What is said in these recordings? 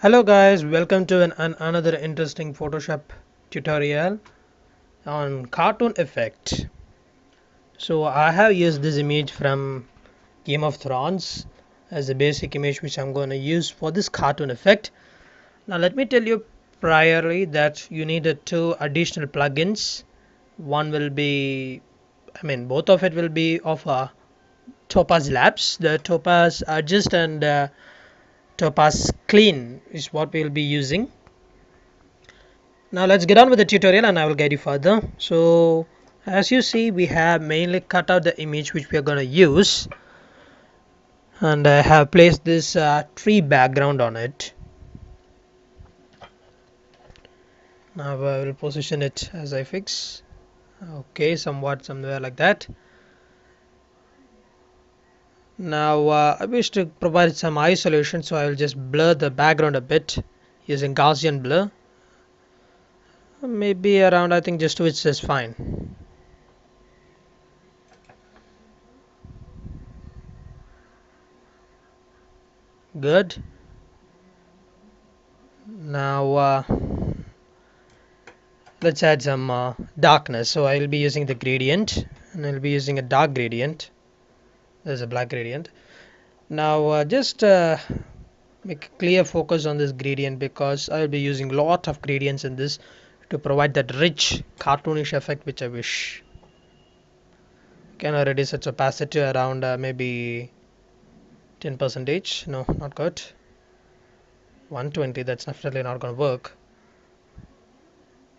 Hello guys, welcome to another interesting Photoshop tutorial on cartoon effect. So I have used this image from Game of Thrones as a basic image which I'm going to use for this cartoon effect. Now let me tell you priorly that you needed two additional plugins. One will be, both of it will be of Topaz Labs. The Topaz Adjust and Topaz Clean is what we'll be using. Now let's get on with the tutorial and I will guide you further. So as you see, we have mainly cut out the image which we are going to use, and I have placed this tree background on it. Now I will position it as I fix. Okay, somewhere like that. Now I wish to provide some isolation, so I will just blur the background a bit using Gaussian blur. Maybe around, I think just 2 is fine. Good. Now let's add some darkness. So I will be using the gradient, and I'll be using a dark gradient. There's a black gradient. Now just make a clear focus on this gradient, because I'll be using lot of gradients in this to provide that rich cartoonish effect which I wish. Can I reduce its opacity around maybe 10%? No, not good. 120, that's definitely not going to work.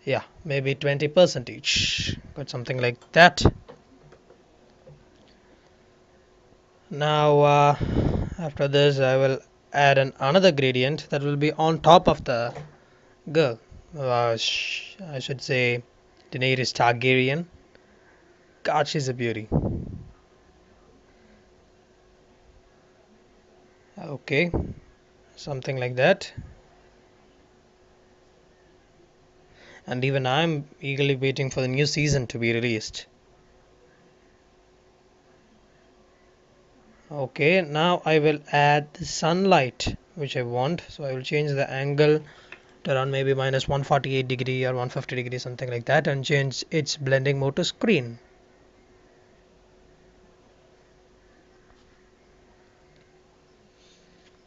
Yeah, maybe 20% each. Got something like that. Now after this I will add another gradient that will be on top of the girl. I should say Daenerys Targaryen. God, she's a beauty. Okay, something like that. And even I'm eagerly waiting for the new season to be released. Okay, now I will add the sunlight which I want. So I will change the angle to around maybe minus 148 degree or 150 degree, something like that, and change its blending mode to screen.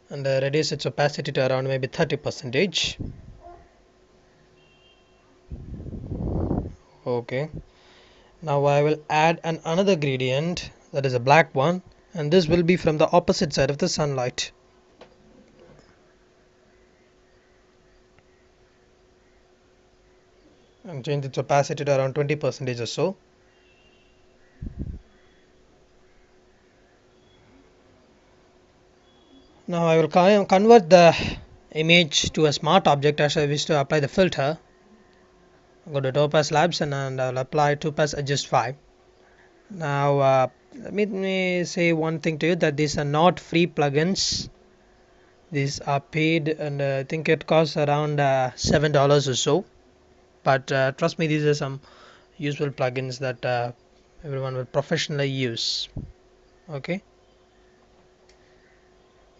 And reduce its opacity to around maybe 30%. Okay, now I will add another gradient, that is a black one, and this will be from the opposite side of the sunlight. And change its opacity to around 20% or so. Now I will convert the image to a smart object as I wish to apply the filter. I'll go to Topaz Labs and I'll apply Topaz Adjust 5. Now let me say one thing to you, that these are not free plugins. These are paid, and I think it costs around $7 or so. But trust me, these are some useful plugins that everyone will professionally use. Okay.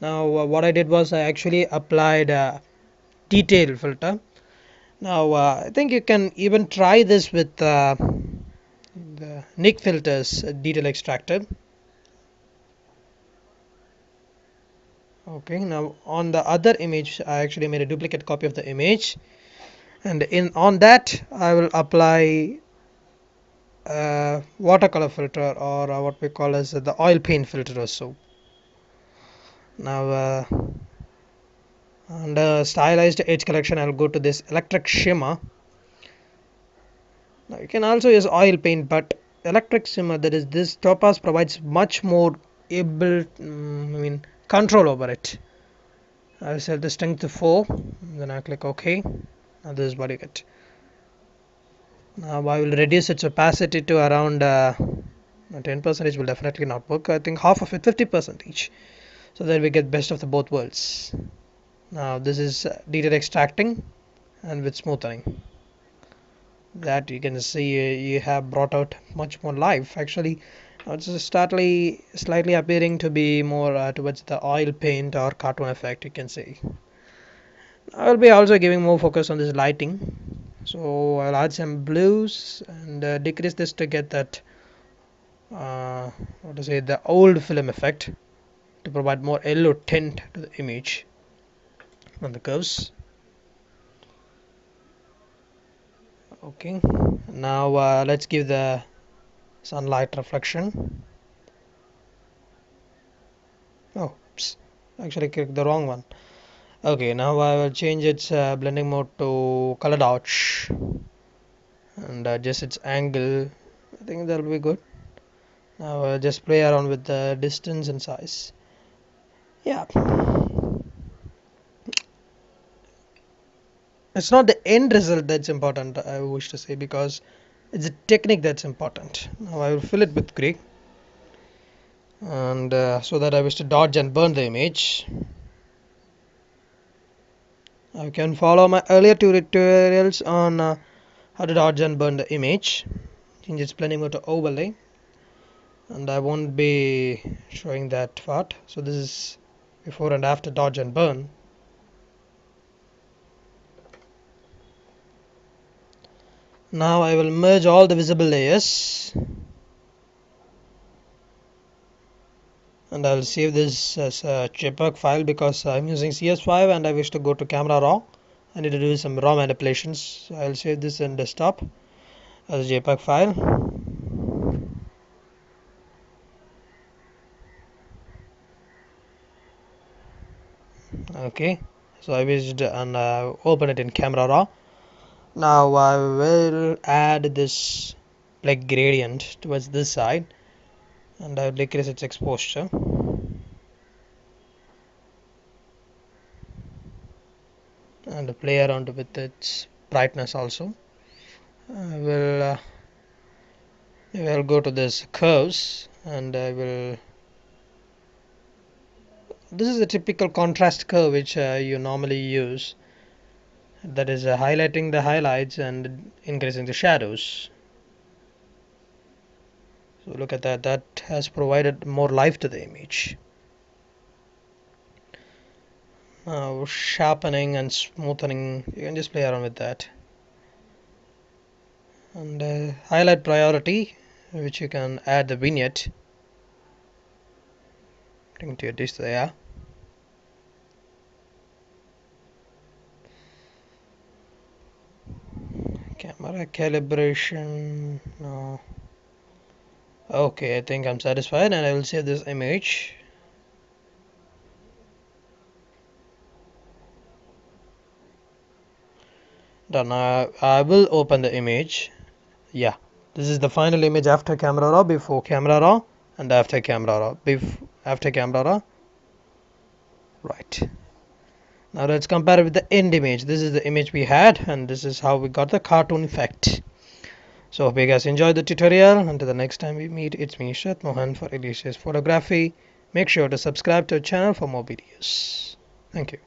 Now what I did was I actually applied a detail filter. Now I think you can even try this with the Nick filters detail extractor. Okay, now on the other image I actually made a duplicate copy of the image, and on that I will apply watercolor filter, or what we call as the oil paint filter or so. Now under stylized edge collection I'll go to this electric shimmer. Now you can also use oil paint, but electric shimmer, that is this topaz, provides much more control over it. I'll set the strength to 4, then I click OK. Now this is what you get. Now I will reduce its opacity to around 10%. Will definitely not work. I think half of it, 50%, so that we get best of the both worlds. Now this is detail extracting and with smoothing. That you can see you have brought out much more life. Actually it's slightly appearing to be more towards the oil paint or cartoon effect, you can see. I will be also giving more focus on this lighting. So I'll add some blues and decrease this to get that what to say, the old film effect, to provide more yellow tint to the image on the curves. Okay, now let's give the sunlight reflection. Oh, oops, actually clicked the wrong one. Okay, now I will change its blending mode to color dodge and adjust its angle. I think that'll be good. Now just play around with the distance and size. Yeah, it's not the end result that's important, I wish to say, because it's the technique that's important. Now I will fill it with gray, and so that I wish to dodge and burn the image. You can follow my earlier tutorials on how to dodge and burn the image. Change its blending mode to overlay, and I won't be showing that part. So this is before and after dodge and burn. Now I will merge all the visible layers, and I'll save this as a JPEG file because I'm using CS5 and I wish to go to camera raw. I need to do some raw manipulations. So I'll save this in desktop as a JPEG file. Okay, so I visited and open it in camera raw. Now I will add this black gradient towards this side, and I will decrease its exposure, and play around with its brightness also. I will go to this curves, and I will, this is a typical contrast curve which you normally use, that is highlighting the highlights and increasing the shadows. So look at that, that has provided more life to the image. Now sharpening and smoothing, you can just play around with that, and highlight priority, which you can add the vignette into this there. Camera calibration, no. Okay, I think I'm satisfied, and I will save this image. Done. I will open the image. Yeah, this is the final image after camera raw, before camera raw, and after camera raw. After camera raw. Right. Now let's compare it with the end image. This is the image we had, and this is how we got the cartoon effect. So hope you guys enjoyed the tutorial. Until the next time we meet, it's me Shat Mohan for Alicia's Photography. Make sure to subscribe to our channel for more videos. Thank you.